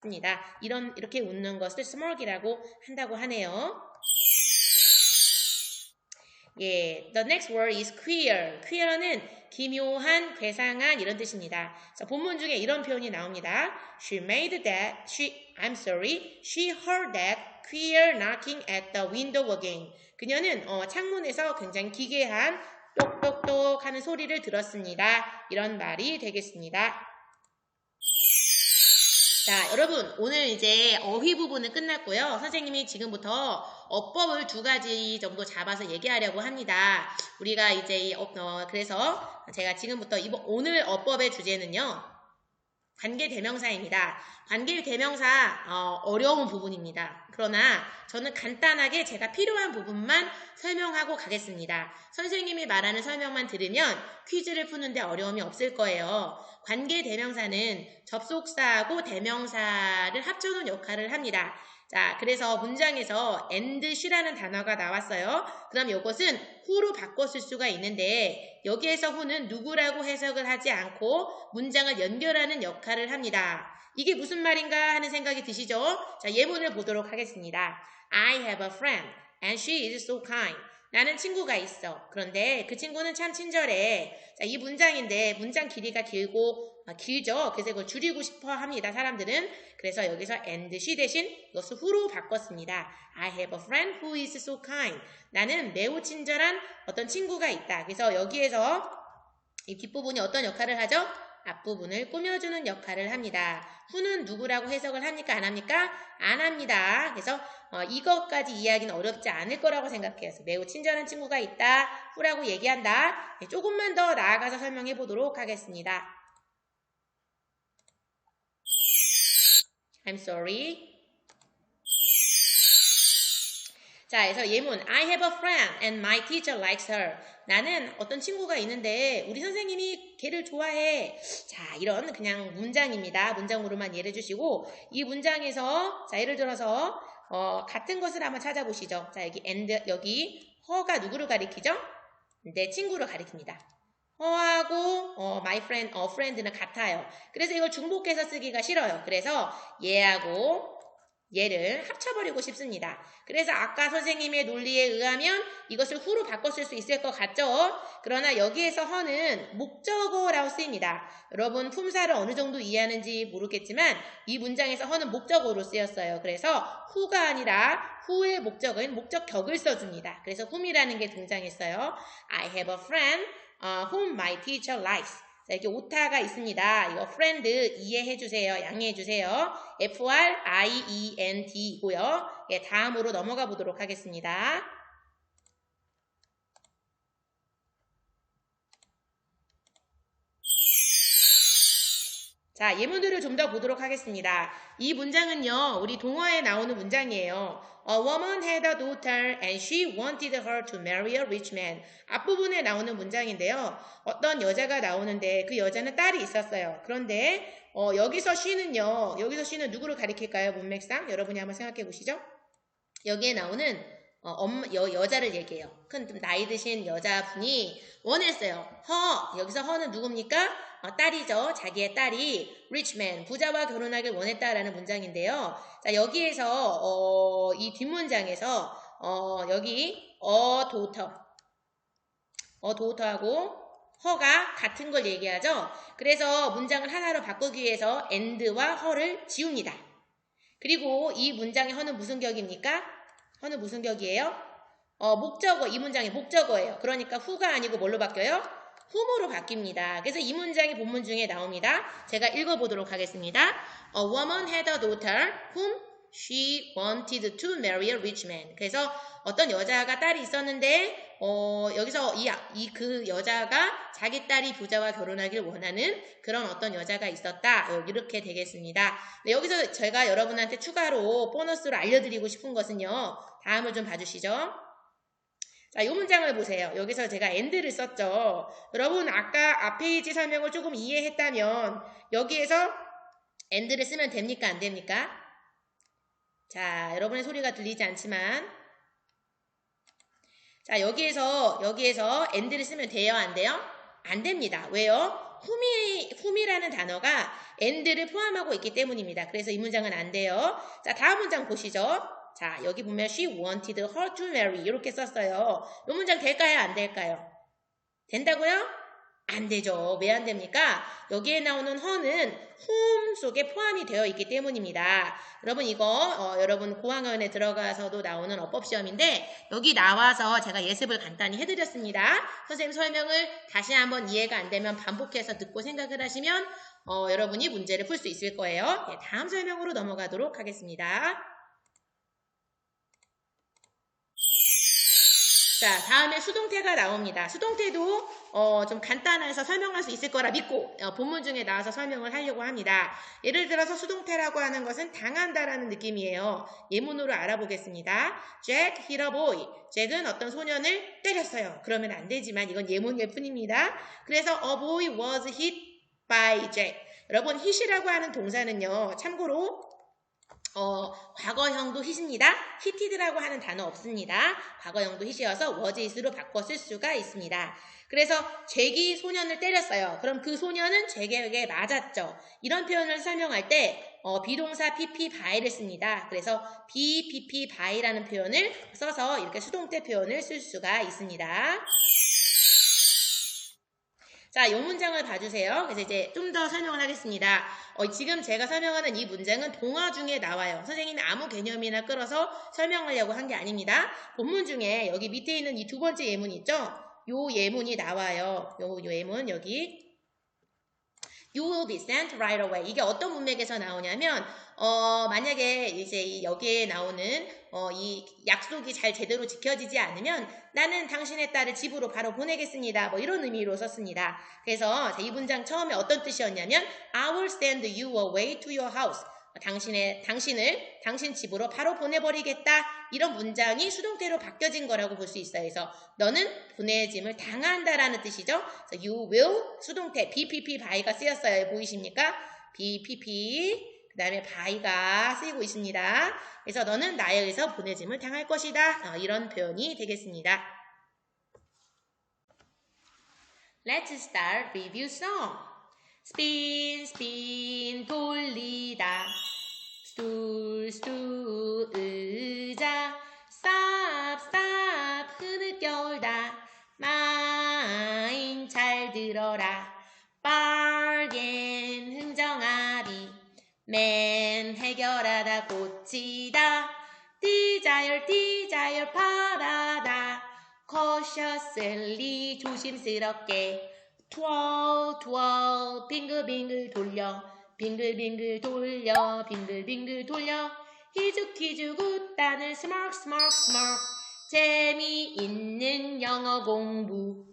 있습니다. 이렇게 웃는 것을 smirk이라고 한다고 하네요. 예, the next word is queer. queer는 기묘한, 괴상한 이런 뜻입니다. 자, 본문 중에 이런 표현이 나옵니다. She heard that queer knocking at the window again. 그녀는 창문에서 굉장히 기괴한 똑똑똑 하는 소리를 들었습니다. 이런 말이 되겠습니다. 자, 여러분 오늘 이제 어휘 부분은 끝났고요. 선생님이 지금부터 어법을 2가지 정도 잡아서 얘기하려고 합니다. 우리가 이제 그래서 제가 지금부터 오늘 어법의 주제는요. 관계대명사입니다. 관계대명사 어려운 부분입니다. 그러나 저는 간단하게 제가 필요한 부분만 설명하고 가겠습니다. 선생님이 말하는 설명만 들으면 퀴즈를 푸는데 어려움이 없을 거예요. 관계대명사는 접속사하고 대명사를 합쳐놓은 역할을 합니다. 자, 그래서 문장에서 and she라는 단어가 나왔어요. 그럼 이것은 who로 바꿨을 수가 있는데 여기에서 who는 누구라고 해석을 하지 않고 문장을 연결하는 역할을 합니다. 이게 무슨 말인가 하는 생각이 드시죠? 자, 예문을 보도록 하겠습니다. I have a friend and she is so kind. 나는 친구가 있어. 그런데 그 친구는 참 친절해. 자, 이 문장인데 문장 길이가 길죠. 그래서 이걸 줄이고 싶어 합니다. 사람들은. 그래서 여기서 and she 대신 이것을 who로 바꿨습니다. I have a friend who is so kind. 나는 매우 친절한 어떤 친구가 있다. 그래서 여기에서 이 뒷부분이 어떤 역할을 하죠? 앞부분을 꾸며주는 역할을 합니다. who는 누구라고 해석을 합니까? 안 합니까? 안 합니다. 그래서 이것까지 이해하기는 어렵지 않을 거라고 생각해요. 매우 친절한 친구가 있다. who라고 얘기한다. 네, 조금만 더 나아가서 설명해 보도록 하겠습니다. I'm sorry. 자, 그래서 예문 I have a friend and my teacher likes her. 나는 어떤 친구가 있는데 우리 선생님이 걔를 좋아해. 자, 이런 그냥 문장입니다. 문장으로만 예를 주시고 이 문장에서 자, 예를 들어서 같은 것을 한번 찾아보시죠. 자, 여기 and 여기 her가 누구를 가리키죠? 내 친구를 가리킵니다. her하고 my friend, friend는 같아요. 그래서 이걸 중복해서 쓰기가 싫어요. 그래서 얘하고 얘를 합쳐버리고 싶습니다. 그래서 아까 선생님의 논리에 의하면 이것을 who로 바꿨을 수 있을 것 같죠? 그러나 여기에서 her는 목적어라고 쓰입니다. 여러분 품사를 어느 정도 이해하는지 모르겠지만 이 문장에서 her는 목적어로 쓰였어요. 그래서 who가 아니라 who의 목적은 목적격을 써줍니다. 그래서 whom이라는 게 등장했어요. I have a friend whom my teacher likes. 자, 이렇게 오타가 있습니다. 이거 friend 이해해주세요. 양해해주세요. friend 이고요. 예, 다음으로 넘어가 보도록 하겠습니다. 자, 예문들을 좀 더 보도록 하겠습니다. 이 문장은요, 우리 동화에 나오는 문장이에요. A woman had a daughter and she wanted her to marry a rich man. 앞부분에 나오는 문장인데요. 어떤 여자가 나오는데 그 여자는 딸이 있었어요. 그런데 여기서 she는 누구를 가리킬까요? 문맥상 여러분이 한번 생각해 보시죠. 여기에 나오는 여자를 얘기해요. 큰 좀 나이 드신 여자분이 원했어요. 여기서 her는 누굽니까? 딸이죠. 자기의 딸이 rich man, 부자와 결혼하길 원했다라는 문장인데요. 자, 여기에서 이 뒷문장에서 여기 daughter하고 her가 같은 걸 얘기하죠. 그래서 문장을 하나로 바꾸기 위해서 and와 her를 지웁니다. 그리고 이 문장의 her는 무슨 격입니까? her는 무슨 격이에요? 목적어, 이 문장의 목적어예요. 그러니까 who가 아니고 뭘로 바뀌어요? whom으로 바뀝니다. 그래서 이 문장이 본문 중에 나옵니다. 제가 읽어보도록 하겠습니다. A woman had a daughter whom she wanted to marry a rich man. 그래서 어떤 여자가 딸이 있었는데 여기서 그 여자가 자기 딸이 부자와 결혼하길 원하는 그런 어떤 여자가 있었다. 이렇게 되겠습니다. 네, 여기서 제가 여러분한테 추가로 보너스로 알려드리고 싶은 것은요. 다음을 좀 봐주시죠. 자, 이 문장을 보세요. 여기서 제가 and를 썼죠. 여러분 아까 앞 페이지 설명을 조금 이해했다면 여기에서 and를 쓰면 됩니까? 안 됩니까? 자, 여러분의 소리가 들리지 않지만 자, 여기에서 and를 쓰면 돼요? 안 돼요? 안 됩니다. 왜요? whom이라는 단어가 and를 포함하고 있기 때문입니다. 그래서 이 문장은 안 돼요. 자, 다음 문장 보시죠. 자, 여기 보면 she wanted her to marry 이렇게 썼어요. 이 문장 될까요? 안 될까요? 된다고요? 안 되죠. 왜 안 됩니까? 여기에 나오는 her는 whom 속에 포함이 되어 있기 때문입니다. 여러분 이거 여러분 고학년에 들어가서도 나오는 어법시험인데 여기 나와서 제가 예습을 간단히 해드렸습니다. 선생님 설명을 다시 한번 이해가 안 되면 반복해서 듣고 생각을 하시면 여러분이 문제를 풀 수 있을 거예요. 네, 다음 설명으로 넘어가도록 하겠습니다. 자, 다음에 수동태가 나옵니다. 수동태도 좀 간단해서 설명할 수 있을 거라 믿고 본문 중에 나와서 설명을 하려고 합니다. 예를 들어서 수동태라고 하는 것은 당한다라는 느낌이에요. 예문으로 알아보겠습니다. Jack hit a boy. 잭은 어떤 소년을 때렸어요. 그러면 안 되지만 이건 예문일 뿐입니다. 그래서 a boy was hit by Jack. 여러분 hit이라고 하는 동사는요. 참고로 과거형도 hit입니다. hitted라고 하는 단어 없습니다. 과거형도 hit이어서 was it로 바꿔 쓸 수가 있습니다. 그래서 잭이 소년을 때렸어요. 그럼 그 소년은 잭에게 맞았죠. 이런 표현을 설명할 때 비동사 pp by를 씁니다. 그래서 be pp by라는 표현을 써서 이렇게 수동태 표현을 쓸 수가 있습니다. 자, 이 문장을 봐주세요. 그래서 이제 좀 더 설명을 하겠습니다. 지금 제가 설명하는 이 문장은 동화 중에 나와요. 선생님이 아무 개념이나 끌어서 설명하려고 한 게 아닙니다. 본문 중에 여기 밑에 있는 이 두 번째 예문 있죠? 요 예문이 나와요. 요 예문 여기. You will be sent right away. 이게 어떤 문맥에서 나오냐면 만약에 이제 여기에 나오는 이 약속이 잘 제대로 지켜지지 않으면 나는 당신의 딸을 집으로 바로 보내겠습니다. 뭐 이런 의미로 썼습니다. 그래서 이 문장 처음에 어떤 뜻이었냐면 I will send you away to your house. 당신을 당신 집으로 바로 보내버리겠다. 이런 문장이 수동태로 바뀌어진 거라고 볼 수 있어요. 그래서 너는 보내짐을 당한다라는 뜻이죠. 그래서 you will 수동태 BPP by가 쓰였어요. 보이십니까? BPP 그 다음에 by가 쓰이고 있습니다. 그래서 너는 나에 의해서 보내짐을 당할 것이다. 이런 표현이 되겠습니다. Let's start review song. spin spin 돌리다 stool stool 의자 stop stop 흐느껴올다 mind 잘 들어라 bargain 흥정합의 man 해결하다 고치다 desire desire 바라다 cautiously 조심스럽게 twirl twirl 빙글빙글 돌려 빙글빙글 돌려 빙글빙글 돌려 희죽희죽 웃다는 스마크 스마크 스마크 재미있는 영어 공부